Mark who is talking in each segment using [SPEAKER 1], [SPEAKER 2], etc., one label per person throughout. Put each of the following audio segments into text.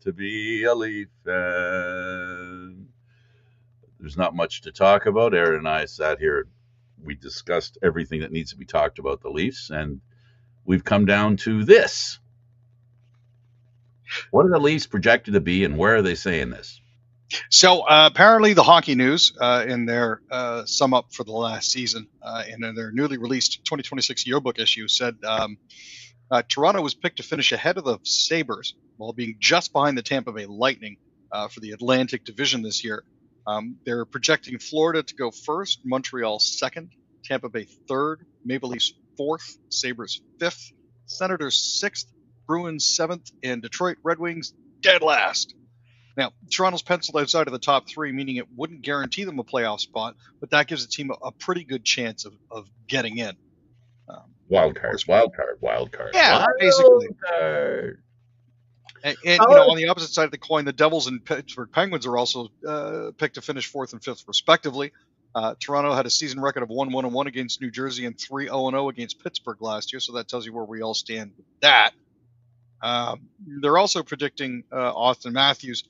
[SPEAKER 1] to be a Leaf fan. There's not much to talk about. Aaron and I sat here. We discussed everything that needs to be talked about the Leafs, and we've come down to this. What are the Leafs projected to be, and where are they saying this?
[SPEAKER 2] So apparently the Hockey News in their sum up for the last season in their newly released 2026 yearbook issue said Toronto was picked to finish ahead of the Sabres while being just behind the Tampa Bay Lightning for the Atlantic Division this year. They're projecting Florida to go first, Montreal second, Tampa Bay third, Maple Leafs fourth, Sabres fifth, Senators sixth, Bruins seventh, and Detroit Red Wings dead last. Now, Toronto's penciled outside of the top three, meaning it wouldn't guarantee them a playoff spot, but that gives the team a pretty good chance of getting in.
[SPEAKER 1] Wild card.
[SPEAKER 2] Yeah, basically. And on the opposite side of the coin, the Devils and Pittsburgh Penguins are also picked to finish fourth and fifth, respectively. Toronto had a season record of 1-1-1 against New Jersey and 3-0-0 against Pittsburgh last year, so that tells you where we all stand with that. They're also predicting Austin Matthews,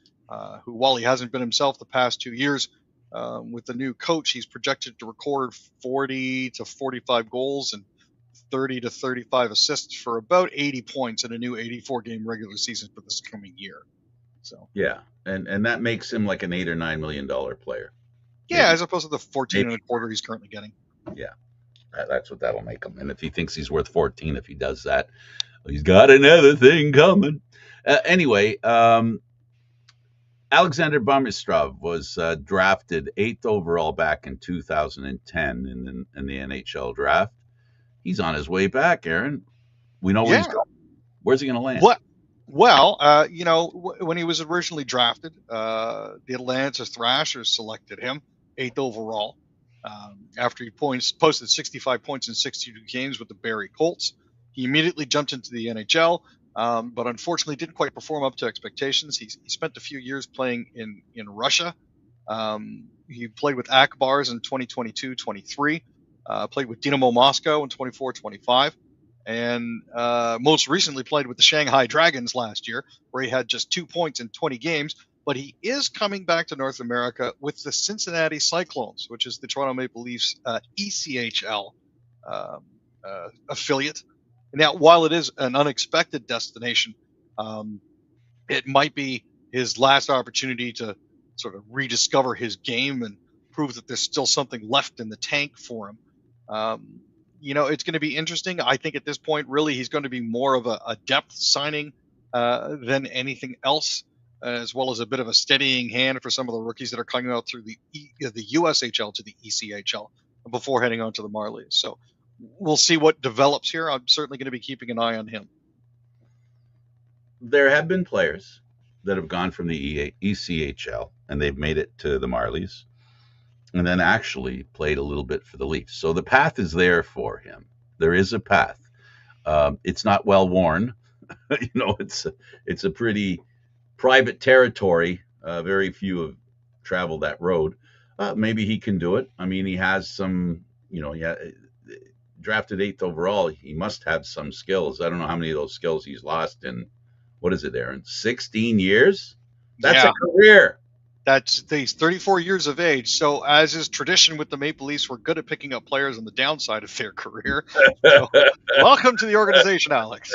[SPEAKER 2] who, while he hasn't been himself the past 2 years, with the new coach, he's projected to record 40 to 45 goals and 30 to 35 assists for about 80 points in a new 84-game regular season for this coming year. So
[SPEAKER 1] yeah, and that makes him like an $8 or $9 million player.
[SPEAKER 2] Yeah, maybe. As opposed to the 14 and a quarter he's currently getting.
[SPEAKER 1] Yeah, that's what that'll make him. And if he thinks he's worth 14, if he does that, he's got another thing coming. Anyway, Alexander Burmistrov was drafted 8th overall back in 2010 in the NHL draft. He's on his way back, Aaron. We know where he's going. Where's he going to land?
[SPEAKER 2] What? Well, when he was originally drafted, the Atlanta Thrashers selected him 8th overall after he posted 65 points in 62 games with the Barrie Colts. He immediately jumped into the NHL, but unfortunately didn't quite perform up to expectations. He spent a few years playing in Russia. He played with Akbars in 2022-23. Played with Dynamo Moscow in 24-25, and most recently played with the Shanghai Dragons last year, where he had just 2 points in 20 games. But he is coming back to North America with the Cincinnati Cyclones, which is the Toronto Maple Leafs ECHL affiliate. Now, while it is an unexpected destination, it might be his last opportunity to sort of rediscover his game and prove that there's still something left in the tank for him. It's going to be interesting. I think at this point, really, he's going to be more of a depth signing than anything else, as well as a bit of a steadying hand for some of the rookies that are coming out through the USHL to the ECHL before heading on to the Marlies. So we'll see what develops here. I'm certainly going to be keeping an eye on him.
[SPEAKER 1] There have been players that have gone from the ECHL and they've made it to the Marlies, and then actually played a little bit for the Leafs. So the path is there for him. There is a path. It's not well worn. It's a pretty private territory. Very few have traveled that road. Maybe he can do it. I mean, he has some, drafted 8th overall. He must have some skills. I don't know how many of those skills he's lost in, what is it, Aaron? 16 years? That's a career.
[SPEAKER 2] He's 34 years of age. So as is tradition with the Maple Leafs, we're good at picking up players on the downside of their career. So, welcome to the organization, Alex.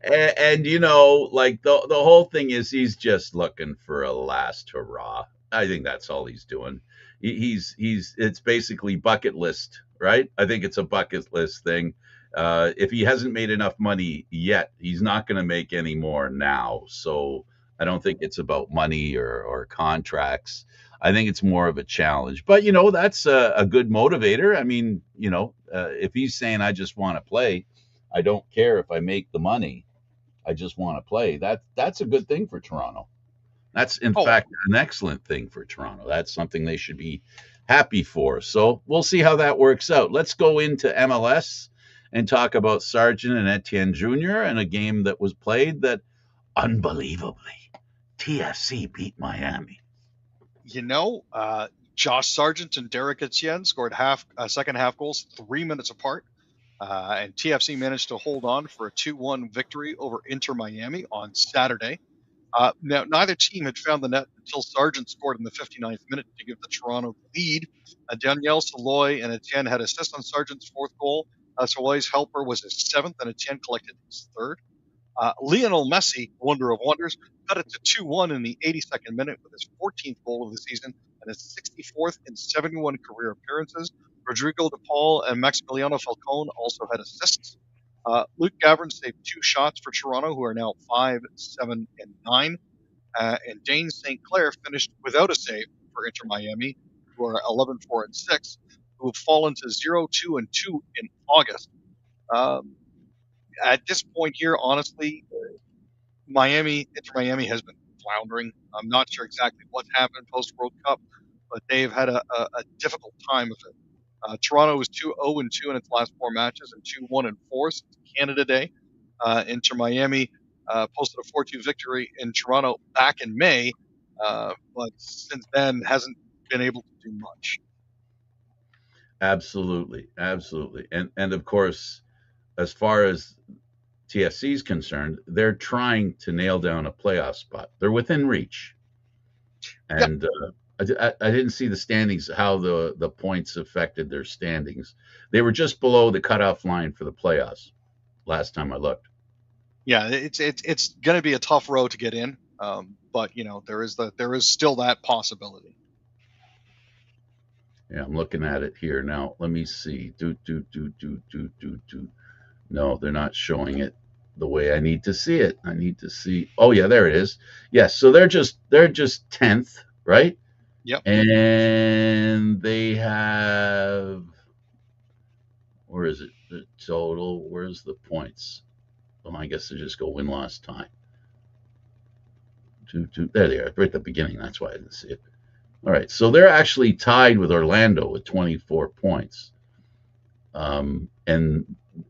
[SPEAKER 1] And the whole thing is he's just looking for a last hurrah. I think that's all he's doing. It's basically bucket list, right? I think it's a bucket list thing. If he hasn't made enough money yet, he's not going to make any more now. So I don't think it's about money or contracts. I think it's more of a challenge. But, that's a good motivator. I mean, if he's saying, I just want to play, I don't care if I make the money, I just want to play, that's a good thing for Toronto. That's, in fact, an excellent thing for Toronto. That's something they should be happy for. So we'll see how that works out. Let's go into MLS and talk about Sargent and Etienne Jr. and a game that was played that, unbelievably, TFC beat Miami.
[SPEAKER 2] Josh Sargent and Derek Etienne scored second half goals 3 minutes apart, and TFC managed to hold on for a 2-1 victory over Inter Miami on Saturday. Now, neither team had found the net until Sargent scored in the 59th minute to give the Toronto lead. Danielle Saloy and Etienne had assists on Sargent's fourth goal. Saloy's helper was his seventh, and Etienne collected his third. Lionel Messi, wonder of wonders, cut it to 2-1 in the 82nd minute with his 14th goal of the season and his 64th in 71 career appearances. Rodrigo de Paul and Maximiliano Falcone also had assists. Luke Gavron saved 2 shots for Toronto, who are now 5, 7, and 9. And Dane St. Clair finished without a save for Inter Miami, who are 11, 4, and 6, who have fallen to 0, 2, and 2 in August. At this point here, honestly, Inter Miami has been floundering. I'm not sure exactly what's happened post World Cup, but they've had a difficult time with it. Toronto is 2-0 and 2 in its last 4 matches and 2-1 and 4 since Canada Day. Inter Miami posted a 4-2 victory in Toronto back in May, but since then hasn't been able to do much.
[SPEAKER 1] Absolutely, absolutely, and of course, as far as TFC is concerned, they're trying to nail down a playoff spot. They're within reach,
[SPEAKER 2] Yep.
[SPEAKER 1] and I didn't see the standings, how the points affected their standings. They were just below the cutoff line for the playoffs last time I looked.
[SPEAKER 2] Yeah, it's going to be a tough road to get in, but there is still that possibility.
[SPEAKER 1] Yeah, I'm looking at it here now. Let me see. No, they're not showing it the way I need to see it. I need to see. Oh yeah, there it is. Yes, so they're just 10th, right?
[SPEAKER 2] Yep.
[SPEAKER 1] And they have, where is it? The total. Where's the points? Well, I guess they just go win loss tie. There they are, right at the beginning. That's why I didn't see it. All right, so they're actually tied with Orlando with 24 points. And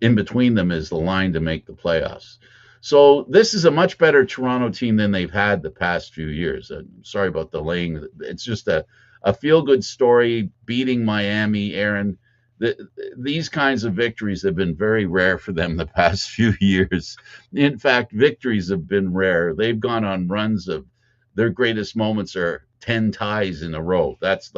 [SPEAKER 1] in between them is the line to make the playoffs. So this is a much better Toronto team than they've had the past few years. Sorry about delaying. It's just a feel-good story, beating Miami, Aaron. These kinds of victories have been very rare for them the past few years. In fact, victories have been rare. They've gone on runs of, their greatest moments are 10 ties in a row. That's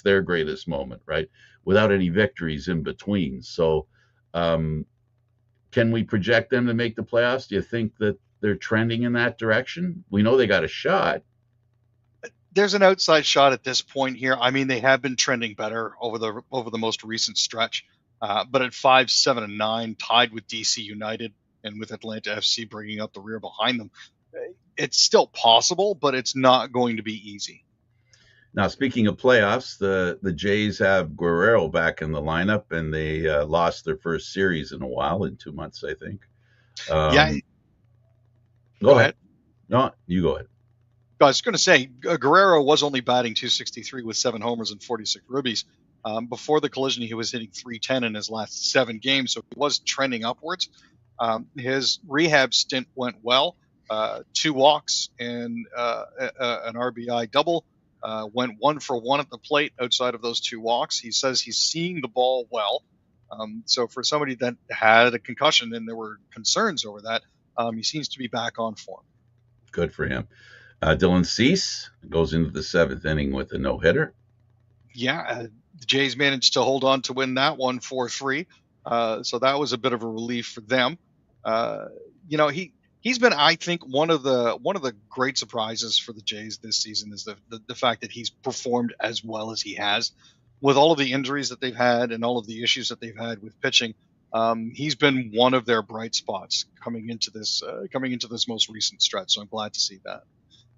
[SPEAKER 1] their greatest moment, right? Without any victories in between. So can we project them to make the playoffs? Do you think that they're trending in that direction? We know they got a shot.
[SPEAKER 2] There's an outside shot at this point here. I mean, they have been trending better over the most recent stretch, but at 5, 7, and 9, tied with DC United and with Atlanta FC bringing up the rear behind them, it's still possible, but it's not going to be easy.
[SPEAKER 1] Now, speaking of playoffs, the Jays have Guerrero back in the lineup, and they lost their first series in a while, in 2 months, I think.
[SPEAKER 2] Yeah.
[SPEAKER 1] Go ahead. No, you go ahead.
[SPEAKER 2] I was going to say, Guerrero was only batting .263 with 7 homers and 46 ribbies. Before the collision, he was hitting .310 in his last 7 games, so he was trending upwards. His rehab stint went well. 2 walks and an RBI double. Went 1 for 1 at the plate outside of those 2 walks. He says he's seeing the ball well. So for somebody that had a concussion and there were concerns over that, he seems to be back on form.
[SPEAKER 1] Good for him. Dylan Cease goes into the 7th inning with a no-hitter.
[SPEAKER 2] Yeah, the Jays managed to hold on to win that one 4-3. So that was a bit of a relief for them. He's been, I think, one of the great surprises for the Jays this season is the fact that he's performed as well as he has, with all of the injuries that they've had and all of the issues that they've had with pitching. He's been one of their bright spots coming into this most recent stretch. So I'm glad to see that.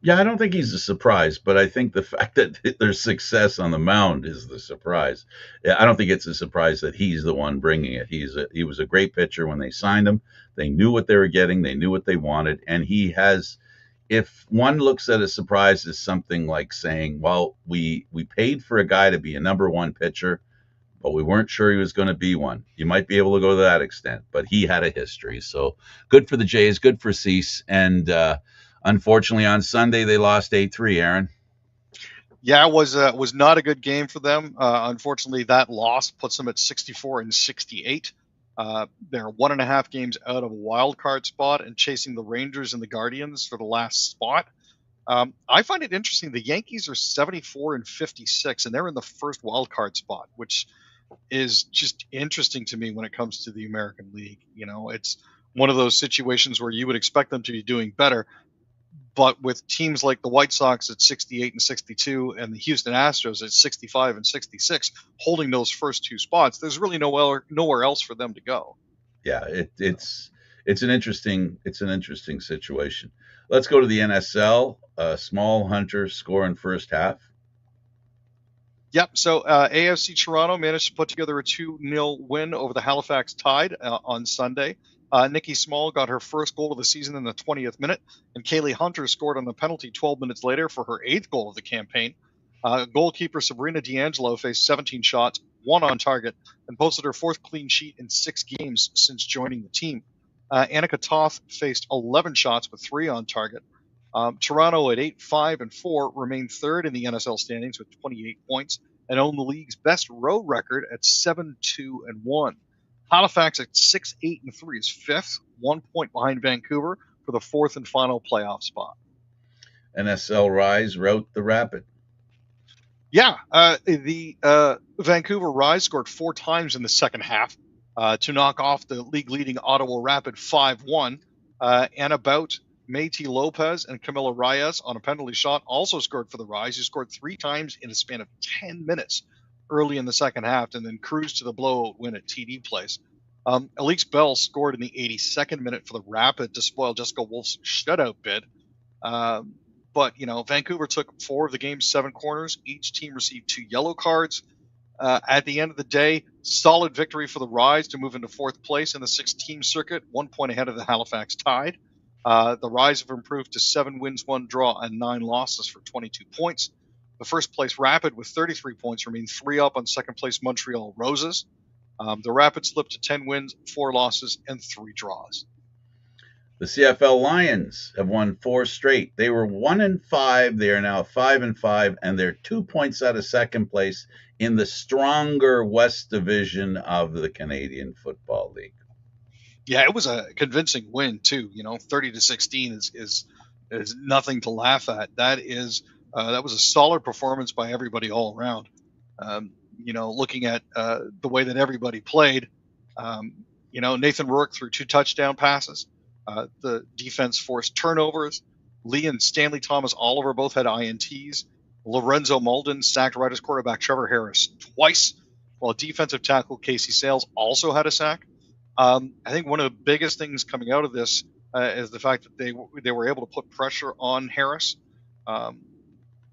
[SPEAKER 1] Yeah, I don't think he's a surprise, but I think the fact that there's success on the mound is the surprise. I don't think it's a surprise that he's the one bringing it. He was a great pitcher when they signed him. They knew what they were getting. They knew what they wanted. And he has, if one looks at a surprise as something like saying, well, we paid for a guy to be a number 1 pitcher, but we weren't sure he was going to be one. You might be able to go to that extent, but he had a history. So good for the Jays, good for Cease. And unfortunately, on Sunday, they lost 8-3, Aaron.
[SPEAKER 2] Yeah, it was not a good game for them. Unfortunately, that loss puts them at 64 and 68. They're 1.5 games out of a wild card spot and chasing the Rangers and the Guardians for the last spot. I find it interesting. The Yankees are 74 and 56, and they're in the first wild card spot, which is just interesting to me when it comes to the American League. It's one of those situations where you would expect them to be doing better, but with teams like the White Sox at 68 and 62 and the Houston Astros at 65 and 66 holding those first two spots, there's really nowhere else for them to go.
[SPEAKER 1] Yeah, it's an interesting situation. Let's go to the NSL. Small Hunter score in first half.
[SPEAKER 2] Yep. So AFC Toronto managed to put together a 2-0 win over the Halifax Tide on Sunday. Nikki Small got her first goal of the season in the 20th minute, and Kaylee Hunter scored on the penalty 12 minutes later for her 8th goal of the campaign. Goalkeeper Sabrina D'Angelo faced 17 shots, 1 on target, and posted her 4th clean sheet in 6 games since joining the team. Annika Toth faced 11 shots with 3 on target. Toronto at 8-5-4 remained third in the NSL standings with 28 points and owned the league's best road record at 7-2-1. Halifax at 6-8-3 is fifth, 1 point behind Vancouver for the 4th and final playoff spot.
[SPEAKER 1] NSL Rise rout the Rapid.
[SPEAKER 2] Yeah, the Vancouver Rise scored 4 times in the second half to knock off the league-leading Ottawa Rapid 5-1. And about Métis Lopez and Camila Reyes on a penalty shot also scored for the Rise, who scored 3 times in a span of 10 minutes early in the second half and then cruised to the blowout win at TD Place. Elise Bell scored in the 82nd minute for the Rapid to spoil Jessica Wolf's shutout bid. But, Vancouver took 4 of the game's 7 corners. Each team received 2 yellow cards. At the end of the day, solid victory for the Rise to move into 4th place in the 6-team circuit, 1 point ahead of the Halifax Tide. The Rise have improved to 7 wins, 1 draw, and 9 losses for 22 points. The first place Rapid with 33 points remain 3 up on second place Montreal Roses. The Rapid slipped to 10 wins, 4 losses, and 3 draws.
[SPEAKER 1] The CFL Lions have won 4 straight. They were 1-5. They are now 5-5, and they're 2 points out of second place in the stronger West Division of the Canadian Football League.
[SPEAKER 2] Yeah, it was a convincing win too. 30-16 is nothing to laugh at. That was a solid performance by everybody all around. Looking at the way that everybody played, Nathan Rourke threw 2 touchdown passes. The defense forced turnovers. Lee and Stanley Thomas Oliver both had INTs. Lorenzo Malden sacked Riders quarterback Trevor Harris twice, while defensive tackle Casey Sales also had a sack. I think one of the biggest things coming out of this is the fact that they were able to put pressure on Harris,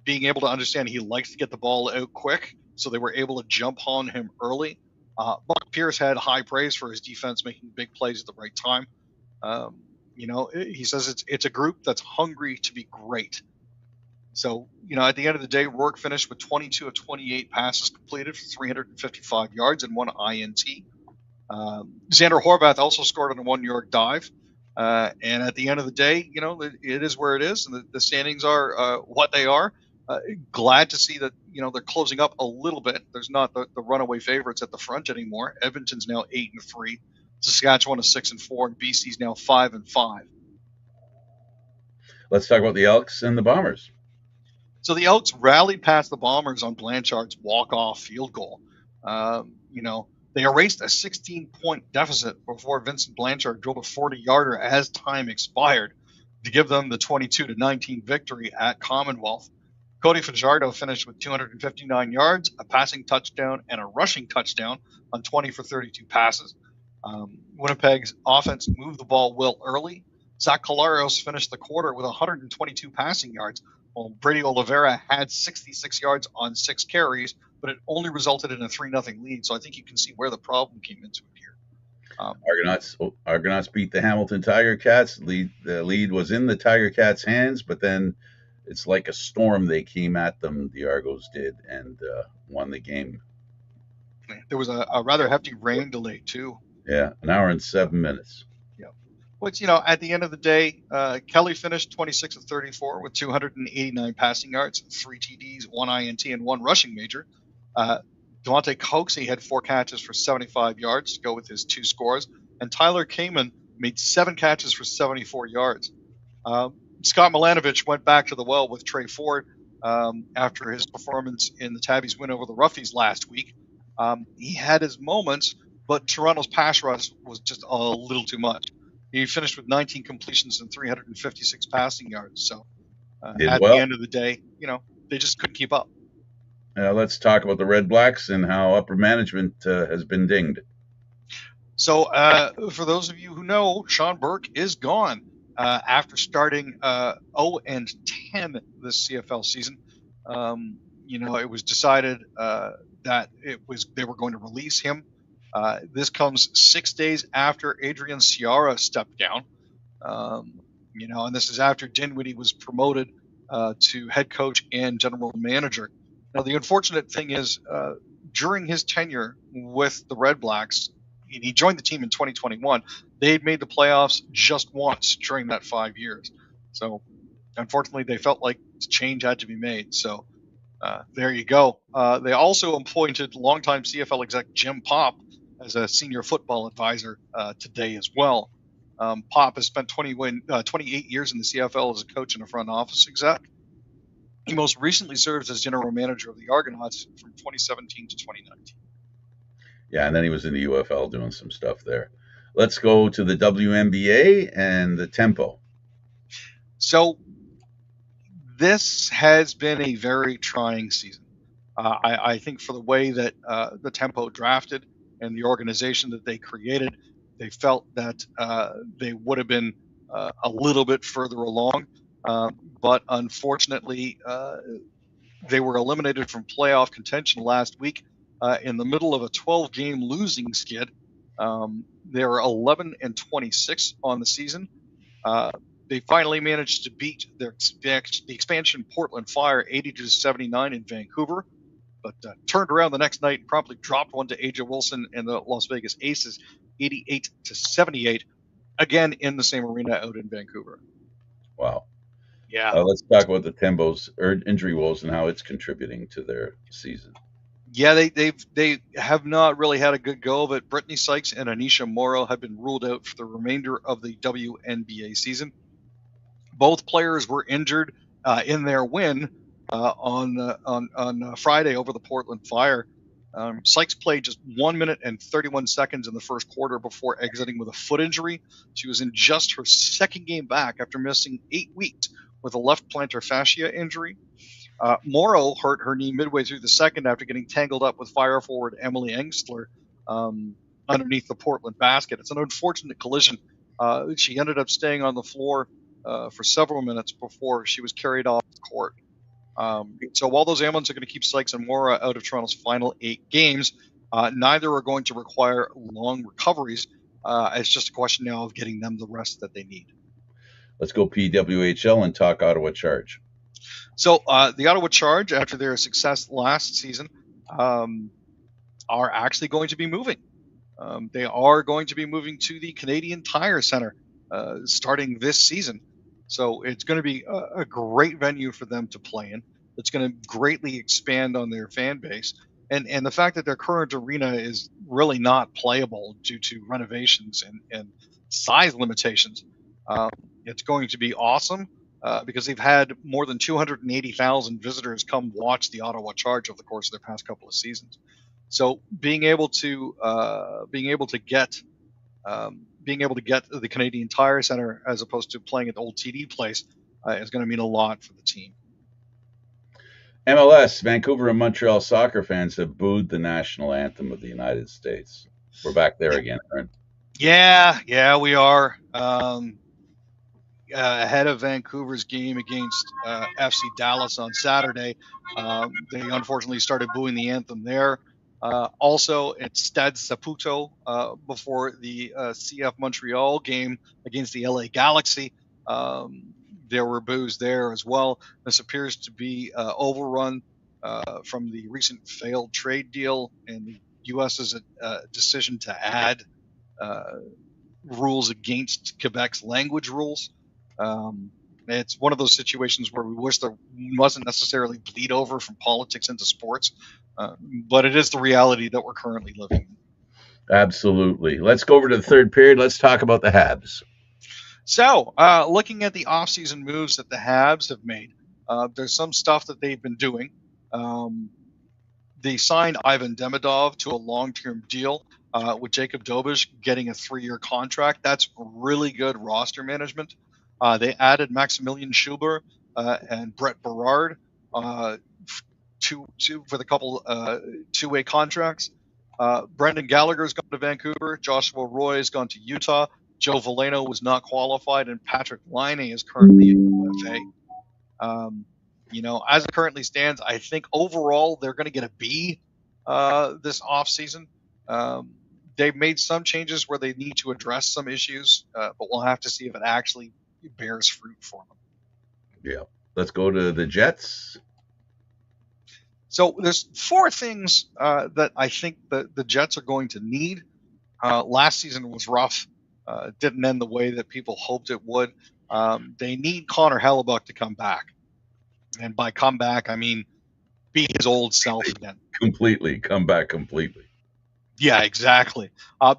[SPEAKER 2] being able to understand he likes to get the ball out quick, so they were able to jump on him early. Buck Pierce had high praise for his defense, making big plays at the right time. He says it's a group that's hungry to be great. So, at the end of the day, Rourke finished with 22 of 28 passes completed for 355 yards and 1 INT. Xander Horvath also scored on a 1-yard dive. And at the end of the day, it is where it is, and the standings are what they are. Glad to see that, they're closing up a little bit. There's not the runaway favorites at the front anymore. Edmonton's now 8-3. Saskatchewan is 6-4, and BC's now 5-5.
[SPEAKER 1] Let's talk about the Elks and the Bombers.
[SPEAKER 2] So the Elks rallied past the Bombers on Blanchard's walk-off field goal. They erased a 16-point deficit before Vincent Blanchard drilled a 40-yarder as time expired to give them the 22-19 victory at Commonwealth. Cody Fajardo finished with 259 yards, a passing touchdown, and a rushing touchdown on 20 for 32 passes. Winnipeg's offense moved the ball well early. Zach Colarios finished the quarter with 122 passing yards, while Brady Oliveira had 66 yards on 6 carries, but it only resulted in a 3-0 lead. So I think you can see where the problem came into it here.
[SPEAKER 1] Argonauts beat the Hamilton Tiger Cats. The lead was in the Tiger Cats' hands, but then it's like a storm. They came at them, the Argos did, and won the game.
[SPEAKER 2] There was a rather hefty rain delay, too.
[SPEAKER 1] Yeah, 1 hour and 7 minutes.
[SPEAKER 2] Yeah. Which, at the end of the day, Kelly finished 26 of 34 with 289 passing yards, 3 TDs, 1 INT, and 1 rushing major. Devontae Coxey had 4 catches for 75 yards to go with his 2 scores, and Tyler Kamen made 7 catches for 74 yards. Scott Milanovich went back to the well with Trey Ford after his performance in the Tabbies' win over the Roughies last week. He had his moments, but Toronto's pass rush was just a little too much. He finished with 19 completions and 356 passing yards. So
[SPEAKER 1] Did
[SPEAKER 2] at the
[SPEAKER 1] well.
[SPEAKER 2] end of the day, they just couldn't keep up.
[SPEAKER 1] Let's talk about the Red Blacks and how upper management has been dinged.
[SPEAKER 2] So for those of you who know, Sean Burke is gone after starting 0-10 this CFL season. It was decided that they were going to release him. This comes 6 days after Adrian Ciara stepped down. And this is after Dinwiddie was promoted to head coach and general manager. Now, the unfortunate thing is, during his tenure with the Red Blacks, he joined the team in 2021. They had made the playoffs just once during that 5 years. So, unfortunately, they felt like change had to be made. So, there you go. They also appointed longtime CFL exec Jim Popp as a senior football advisor today as well. Popp has spent 28 years in the CFL as a coach and a front office exec. He most recently served as general manager of the Argonauts from 2017 to 2019.
[SPEAKER 1] Yeah, and then he was in the UFL doing some stuff there. Let's go to the WNBA and the tempo.
[SPEAKER 2] So this has been a very trying season. I think for the way that the tempo drafted and the organization that they created, they felt that they would have been a little bit further along. But unfortunately, they were eliminated from playoff contention last week in the middle of a 12-game losing skid. They were 11-26 on the season. They finally managed to beat the expansion Portland Fire 80-79 in Vancouver, but turned around the next night and promptly dropped one to AJ Wilson and the Las Vegas Aces 88-78, again in the same arena out in Vancouver.
[SPEAKER 1] Wow.
[SPEAKER 2] Yeah.
[SPEAKER 1] Let's talk about the Tembo's injury woes and how it's contributing to their season.
[SPEAKER 2] Yeah, they have not really had a good go of it. Brittany Sykes and Anisha Morrow have been ruled out for the remainder of the WNBA season. Both players were injured in their win on Friday over the Portland Fire. Sykes played just 1 minute and 31 seconds in the first quarter before exiting with a foot injury. She was in just her second game back after missing 8 weeks with a left plantar fascia injury. Morrow hurt her knee midway through the second after getting tangled up with Fire forward Emily Engstler underneath the Portland basket. It's an unfortunate collision. She ended up staying on the floor for several minutes before she was carried off the court. So while those ambulance are going to keep Sykes and Morrow out of Toronto's final 8 games, neither are going to require long recoveries. It's just a question now of getting them the rest that they need.
[SPEAKER 1] Let's go PWHL and talk Ottawa Charge.
[SPEAKER 2] So the Ottawa Charge, after their success last season, are actually going to be moving. They are going to be moving to the Canadian Tire Centre starting this season. So it's going to be a great venue for them to play in. It's going to greatly expand on their fan base. And the fact that their current arena is really not playable due to renovations and size limitations, it's going to be awesome. Because they've had more than 280,000 visitors come watch the Ottawa Charge over the course of their past couple of seasons. So being able to get the Canadian Tire Centre as opposed to playing at the old TD Place is going to mean a lot for the team.
[SPEAKER 1] MLS, Vancouver and Montreal soccer fans have booed the national anthem of the United States. We're back there again, Aaron.
[SPEAKER 2] Yeah, we are. Ahead of Vancouver's game against FC Dallas on Saturday, they unfortunately started booing the anthem there. Also, at Stade Saputo before the CF Montreal game against the LA Galaxy, there were boos there as well. This appears to be overrun from the recent failed trade deal and the U.S.'s decision to add rules against Quebec's language rules. It's one of those situations where we wish there wasn't necessarily bleed over from politics into sports, But it is the reality that we're currently living in.
[SPEAKER 1] Absolutely. Let's go over to the third period. Let's talk about the Habs.
[SPEAKER 2] So, looking at the offseason moves that the Habs have made, there's some stuff that they've been doing. They signed Ivan Demidov to a long-term deal with Jacob Dobish getting a 3-year contract. That's really good roster management. They added Maximilian Schubert and Brett Berard for the couple two-way contracts. Brendan Gallagher's gone to Vancouver. Joshua Roy has gone to Utah. Joe Veleno was not qualified, and Patrick Laine is currently in UFA. As it currently stands, I think overall they're going to get a B this offseason. They've made some changes where they need to address some issues, but we'll have to see if it actually bears fruit for them.
[SPEAKER 1] Yeah. Let's go to the Jets.
[SPEAKER 2] So there's 4 things that I think the Jets are going to need. Last season was rough. Didn't end the way that people hoped it would. They need Connor Hellebuck to come back. And by come back, I mean be his old self again.
[SPEAKER 1] Completely. Come back completely.
[SPEAKER 2] Yeah, exactly.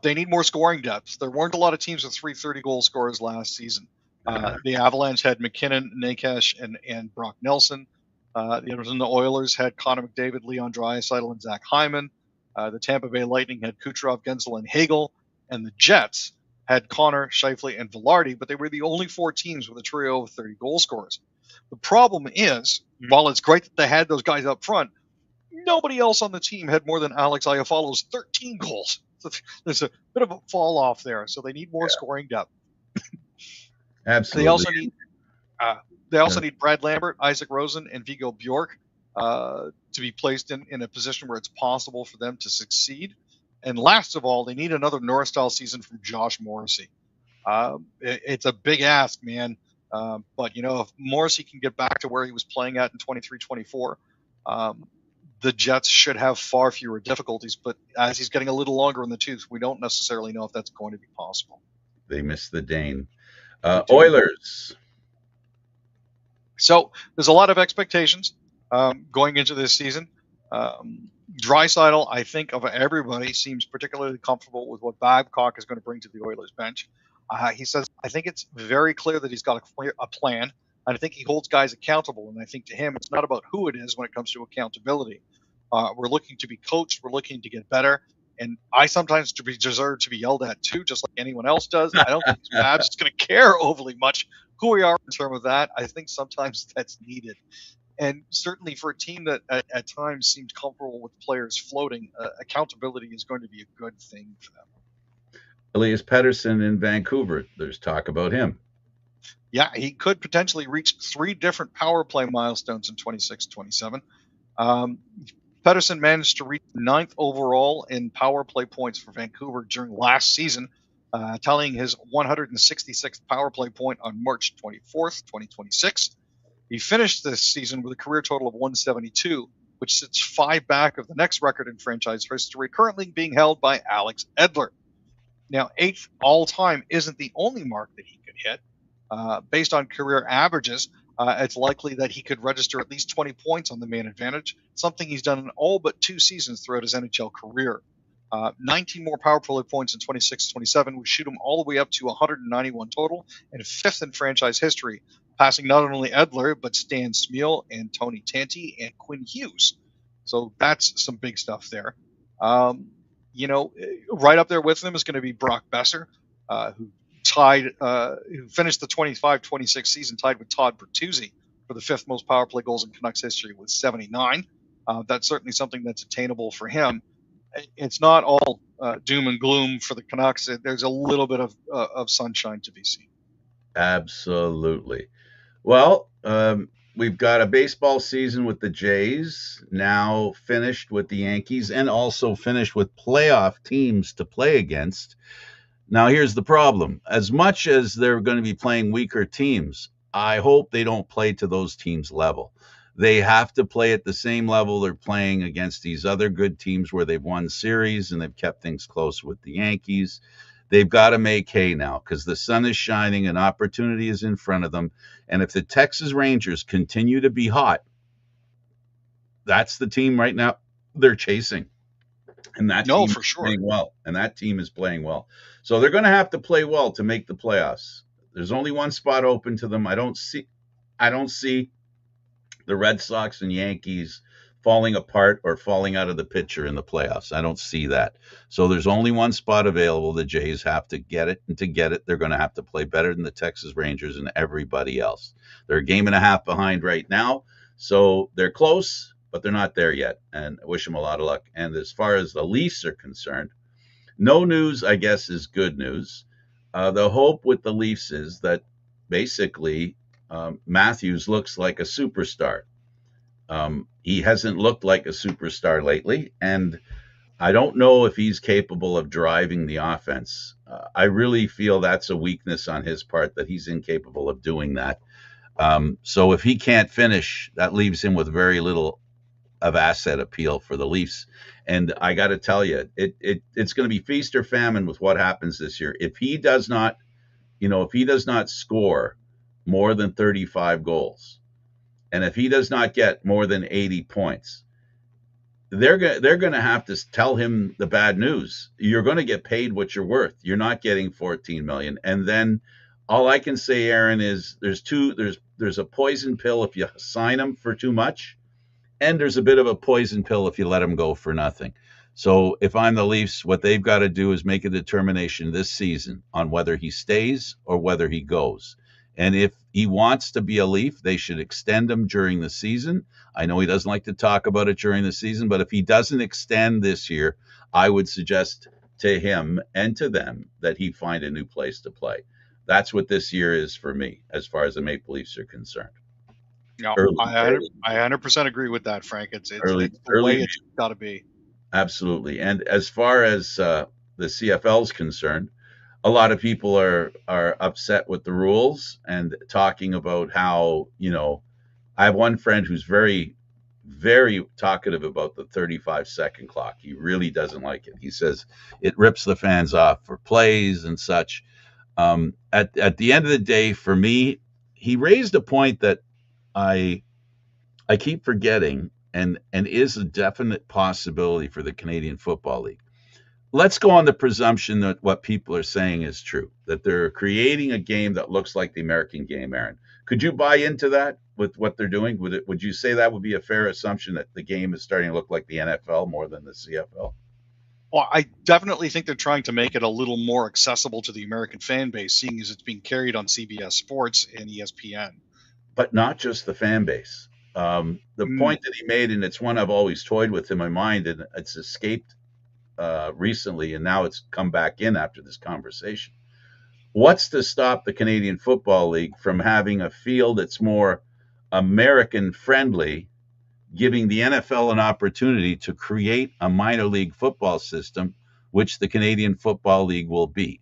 [SPEAKER 2] They need more scoring depth. There weren't a lot of teams with 330 goal scorers last season. The Avalanche had McKinnon, Nakash, and Brock Nelson. The Oilers had Connor McDavid, Leon Draisaitl, and Zach Hyman. The Tampa Bay Lightning had Kucherov, Gensel, and Hagel. And the Jets had Connor, Scheifele, and Velarde, but they were the only 4 teams with a trio of 30 goal scorers. The problem is, while it's great that they had those guys up front, nobody else on the team had more than Alex Iafallo's 13 goals. So there's a bit of a fall off there, so they need more scoring depth.
[SPEAKER 1] Absolutely.
[SPEAKER 2] They also need Brad Lambert, Isaac Rosen, and Viggo Bjork to be placed in a position where it's possible for them to succeed. And last of all, they need another North-style season from Josh Morrissey. It's a big ask, man. But, if Morrissey can get back to where he was playing at in 23-24, the Jets should have far fewer difficulties. But as he's getting a little longer in the tooth, we don't necessarily know if that's going to be possible.
[SPEAKER 1] They missed the Dane. Oilers.
[SPEAKER 2] So there's a lot of expectations going into this season. Draisaitl, I think, of everybody, seems particularly comfortable with what Babcock is going to bring to the Oilers bench. He says, I think it's very clear that he's got a plan, and I think he holds guys accountable. And I think to him, it's not about who it is when it comes to accountability. We're looking to be coached. We're looking to get better. And I sometimes deserve to be yelled at, too, just like anyone else does. I don't think Babs is going to care overly much who we are in terms of that. I think sometimes that's needed. And certainly for a team that at times seems comfortable with players floating, accountability is going to be a good thing for them.
[SPEAKER 1] Elias Pettersson in Vancouver. There's talk about him.
[SPEAKER 2] Yeah, he could potentially reach 3 different power play milestones in 26-27. Pettersson managed to reach 9th overall in power play points for Vancouver during last season, tallying his 166th power play point on March 24th, 2026. He finished this season with a career total of 172, which sits 5 back of the next record in franchise history, currently being held by Alex Edler. Now, 8th all-time isn't the only mark that he could hit. Based on career averages, it's likely that he could register at least 20 points on the man advantage, something he's done in all but 2 seasons throughout his NHL career. 19 more power play points in 26-27 would shoot him all the way up to 191 total and 5th in franchise history, passing not only Edler, but Stan Smyl and Tony Tanti and Quinn Hughes. So that's some big stuff there. Right up there with him is going to be Brock Besser, who finished the 25-26 season tied with Todd Bertuzzi for the 5th most power play goals in Canucks history with 79. That's certainly something that's attainable for him. It's not all doom and gloom for the Canucks. There's a little bit of sunshine to be seen.
[SPEAKER 1] Absolutely. Well, we've got a baseball season with the Jays, now finished with the Yankees, and also finished with playoff teams to play against. Now, here's the problem. As much as they're going to be playing weaker teams, I hope they don't play to those teams' level. They have to play at the same level they're playing against these other good teams where they've won series and they've kept things close with the Yankees. They've got to make hay now because the sun is shining and opportunity is in front of them. And if the Texas Rangers continue to be hot, that's the team right now. they're chasing. And that
[SPEAKER 2] No,
[SPEAKER 1] team
[SPEAKER 2] for
[SPEAKER 1] is
[SPEAKER 2] sure.
[SPEAKER 1] playing well. And that team is playing well. So they're going to have to play well to make the playoffs. There's only one spot open to them. I don't see the Red Sox and Yankees falling apart or falling out of the picture in the playoffs. I don't see that. So there's only one spot available. The Jays have to get it, and to get it, they're going to have to play better than the Texas Rangers and everybody else. They're a game and a half behind right now, so they're close, but they're not there yet. And I wish them a lot of luck. And as far as the Leafs are concerned, no news, I guess, is good news. The hope with the Leafs is that basically Matthews looks like a superstar. He hasn't looked like a superstar lately, and I don't know if he's capable of driving the offense. I really feel that's a weakness on his part, that he's incapable of doing that. So if he can't finish, that leaves him with very little of asset appeal for the Leafs. And I got to tell you, it's going to be feast or famine with what happens this year. If he does not, if he does not score more than 35 goals, and if he does not get more than 80 points, they're going to have to tell him the bad news. You're going to get paid what you're worth. You're not getting 14 million. And then all I can say, Aaron, is there's a poison pill if you sign him for too much, and there's a bit of a poison pill if you let him go for nothing. So if I'm the Leafs, what they've got to do is make a determination this season on whether he stays or whether he goes. And if he wants to be a Leaf, they should extend him during the season. I know he doesn't like to talk about it during the season, but if he doesn't extend this year, I would suggest to him and to them that he find a new place to play. That's what this year is for me, as far as the Maple Leafs are concerned.
[SPEAKER 2] No,
[SPEAKER 1] Early, early,
[SPEAKER 2] I 100% agree with that, Frank.
[SPEAKER 1] early,
[SPEAKER 2] It's the way
[SPEAKER 1] early.
[SPEAKER 2] it's got to be.
[SPEAKER 1] Absolutely. And as far as the CFL is concerned, a lot of people are upset with the rules and talking about how, I have one friend who's very, very talkative about the 35-second clock. He really doesn't like it. He says it rips the fans off for plays and such. At the end of the day, for me, he raised a point that I I keep forgetting, and is a definite possibility for the Canadian Football League. Let's go on the presumption that what people are saying is true, that they're creating a game that looks like the American game, Aaron. Could you buy into that with what they're doing? Would you say that would be a fair assumption that the game is starting to look like the NFL more than the CFL?
[SPEAKER 2] Well, I definitely think they're trying to make it a little more accessible to the American fan base, seeing as it's being carried on CBS Sports and ESPN.
[SPEAKER 1] But not just the fan base. The
[SPEAKER 2] Mm,
[SPEAKER 1] point that he made, and it's one I've always toyed with in my mind, and it's escaped recently, and now it's come back in after this conversation. What's to stop the Canadian Football League from having a field that's more American friendly, giving the NFL an opportunity to create a minor league football system, which the Canadian Football League will be?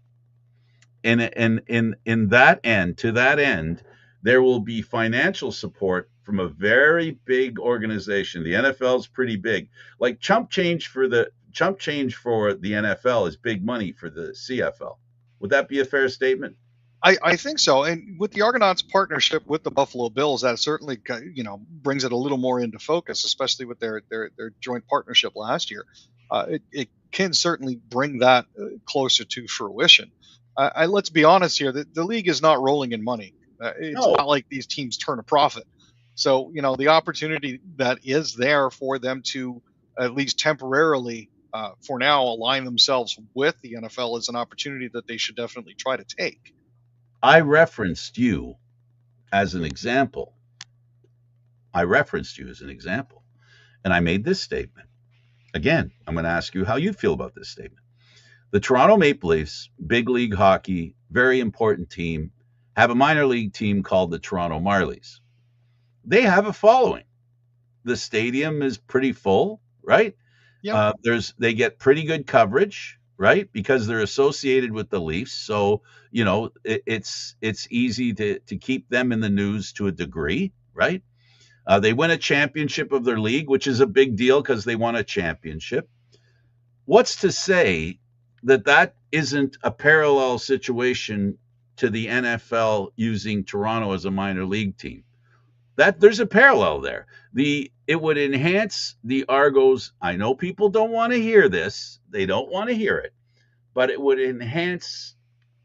[SPEAKER 1] In that end, to that end, there will be financial support from a very big organization. The NFL is pretty big. Like chump change for the NFL is big money for the CFL. Would that be a fair statement?
[SPEAKER 2] I think so. And with the Argonauts' partnership with the Buffalo Bills, that certainly brings it a little more into focus, especially with their joint partnership last year. It can certainly bring that closer to fruition. Let's be honest here: the league is not rolling in money. It's
[SPEAKER 1] No.
[SPEAKER 2] not like these teams turn a profit. So the opportunity that is there for them to at least temporarily, for now, align themselves with the NFL is an opportunity that they should definitely try to take.
[SPEAKER 1] I referenced you as an example. I referenced you as an example. And I made this statement. Again, I'm going to ask you how you feel about this statement. The Toronto Maple Leafs, big league hockey, very important team, have a minor league team called the Toronto Marlies. They have a following. The stadium is pretty full, right?
[SPEAKER 2] Yep.
[SPEAKER 1] They get pretty good coverage, right? Because they're associated with the Leafs, so it's easy to keep them in the news to a degree, right? They win a championship of their league, which is a big deal because they won a championship. What's to say that that isn't a parallel situation to the NFL using Toronto as a minor league team? That there's a parallel there. It would enhance the Argos. I know people don't want to hear this. They don't want to hear it, but it would enhance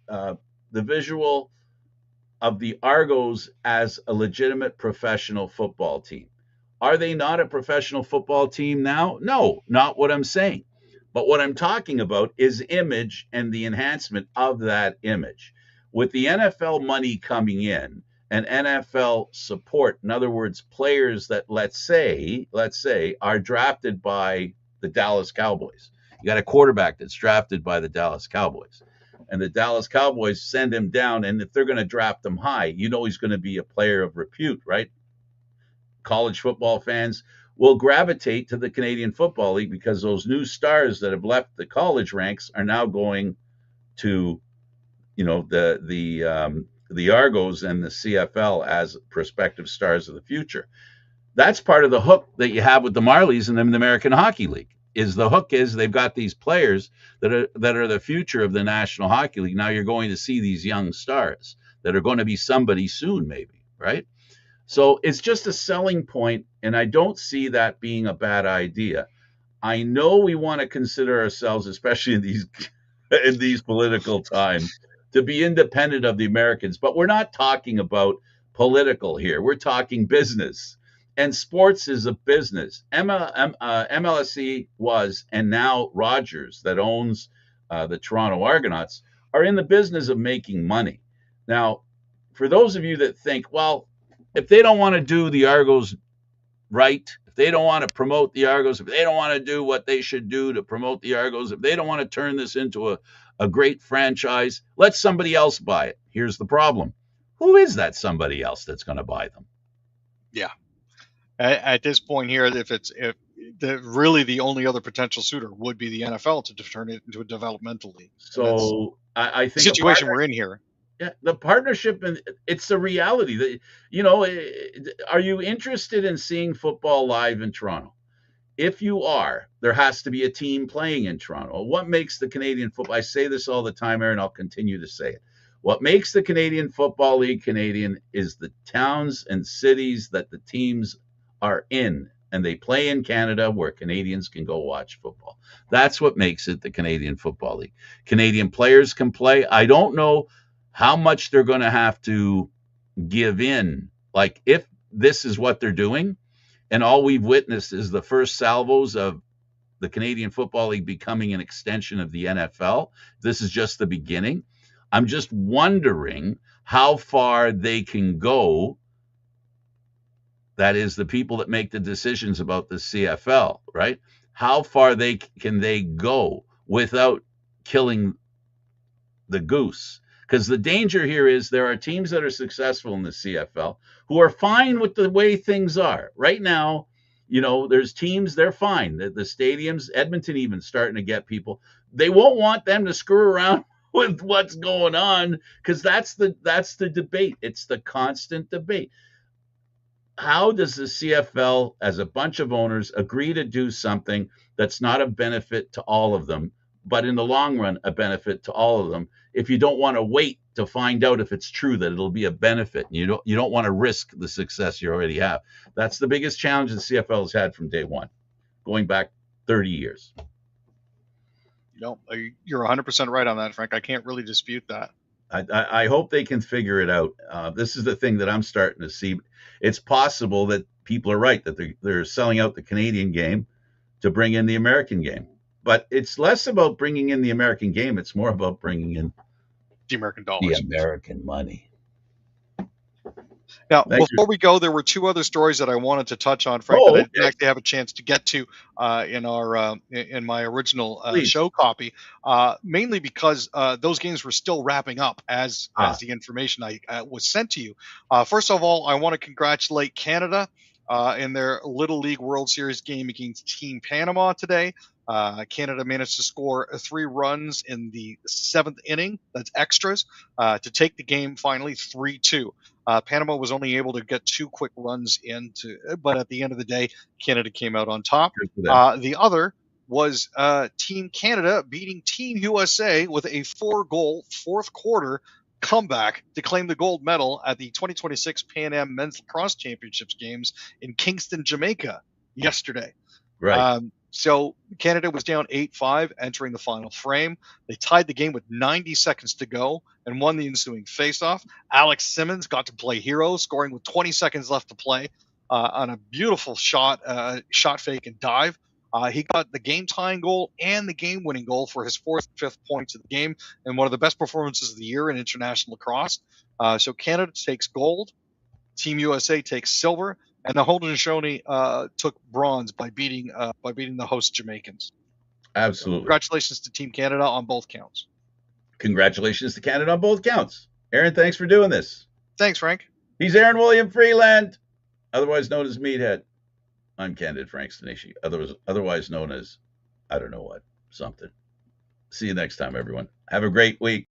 [SPEAKER 1] the visual of the Argos as a legitimate professional football team. Are they not a professional football team now? No, not what I'm saying. But what I'm talking about is image and the enhancement of that image. With the NFL money coming in and NFL support, in other words, players that let's say are drafted by the Dallas Cowboys. You got a quarterback that's drafted by the Dallas Cowboys. And the Dallas Cowboys send him down, and if they're going to draft him high, you know he's going to be a player of repute, right? College football fans will gravitate to the Canadian Football League because those new stars that have left the college ranks are now going to, the Argos and the CFL as prospective stars of the future. That's part of the hook that you have with the Marlies and the American Hockey League. The hook is they've got these players that are the future of the National Hockey League. Now you're going to see these young stars that are going to be somebody soon, maybe, right? So it's just a selling point, and I don't see that being a bad idea. I know we want to consider ourselves, especially in these political times, to be independent of the Americans, but we're not talking about political here. We're talking business. And sports is a business. MLSE was, and now Rogers, that owns the Toronto Argonauts, are in the business of making money. Now, for those of you that think, well, if they don't want to do the Argos right, if they don't want to promote the Argos, if they don't want to do what they should do to promote the Argos, if they don't want to turn this into a great franchise, let somebody else buy it. Here's the problem. Who is that somebody else that's going to buy them?
[SPEAKER 2] Yeah. At this point here, really the only other potential suitor would be the NFL to turn it into a developmental league.
[SPEAKER 1] So I think
[SPEAKER 2] the situation we're in here.
[SPEAKER 1] Yeah, the partnership, and it's a reality that, are you interested in seeing football live in Toronto? If you are, there has to be a team playing in Toronto. What makes the Canadian football, I say this all the time, Aaron, I'll continue to say it. What makes the Canadian Football League Canadian is the towns and cities that the teams are in, and they play in Canada where Canadians can go watch football. That's what makes it the Canadian Football League. Canadian players can play. I don't know how much they're going to have to give in. Like, if this is what they're doing, and all we've witnessed is the first salvos of the Canadian Football League becoming an extension of the NFL, this is just the beginning. I'm just wondering how far they can go. That is, the people that make the decisions about the CFL, right? How far can they go without killing the goose? Because the danger here is there are teams that are successful in the CFL who are fine with the way things are. Right now, there's teams, they're fine. The stadiums, Edmonton even starting to get people. They won't want them to screw around with what's going on, because that's the debate. It's the constant debate. How does the CFL, as a bunch of owners, agree to do something that's not a benefit to all of them, but in the long run, a benefit to all of them, if you don't want to wait to find out if it's true that it'll be a benefit, and you don't want to risk the success you already have? That's the biggest challenge the CFL has had from day one, going back 30 years.
[SPEAKER 2] You're 100% right on that, Frank. I can't really dispute that.
[SPEAKER 1] I hope they can figure it out. This is the thing that I'm starting to see. It's possible that people are right, that they're selling out the Canadian game to bring in the American game. But it's less about bringing in the American game. It's more about bringing in
[SPEAKER 2] the American dollars,
[SPEAKER 1] the American money.
[SPEAKER 2] Now, before we go, there were two other stories that I wanted to touch on, Frank, that I didn't actually have a chance to get to in my original show copy, mainly because those games were still wrapping up as the information I was sent to you. First of all, I want to congratulate Canada in their Little League World Series game against Team Panama today. Canada managed to score 3 runs in the 7th inning, that's extras, to take the game finally 3-2. Panama was only able to get 2 quick runs but at the end of the day, Canada came out on top. The other was Team Canada beating Team USA with a 4-goal fourth quarter comeback to claim the gold medal at the 2026 Pan Am Men's Lacrosse Championships games in Kingston, Jamaica yesterday.
[SPEAKER 1] Right.
[SPEAKER 2] So Canada was down 8-5 entering the final frame. They tied the game with 90 seconds to go and won the ensuing faceoff. Alex Simmons got to play hero, scoring with 20 seconds left to play on a beautiful shot fake and dive. He got the game-tying goal and the game-winning goal for his fourth and fifth points of the game, and one of the best performances of the year in international lacrosse. So Canada takes gold, Team USA takes silver, and the Haudenosaunee took bronze by beating the host Jamaicans.
[SPEAKER 1] Absolutely.
[SPEAKER 2] So congratulations to Team Canada on both counts.
[SPEAKER 1] Congratulations to Canada on both counts. Aaron, thanks for doing this.
[SPEAKER 2] Thanks, Frank.
[SPEAKER 1] He's Aaron William Freeland, otherwise known as Meathead. I'm Candid Frank Stanishi, otherwise known as, I don't know what, something. See you next time, everyone. Have a great week.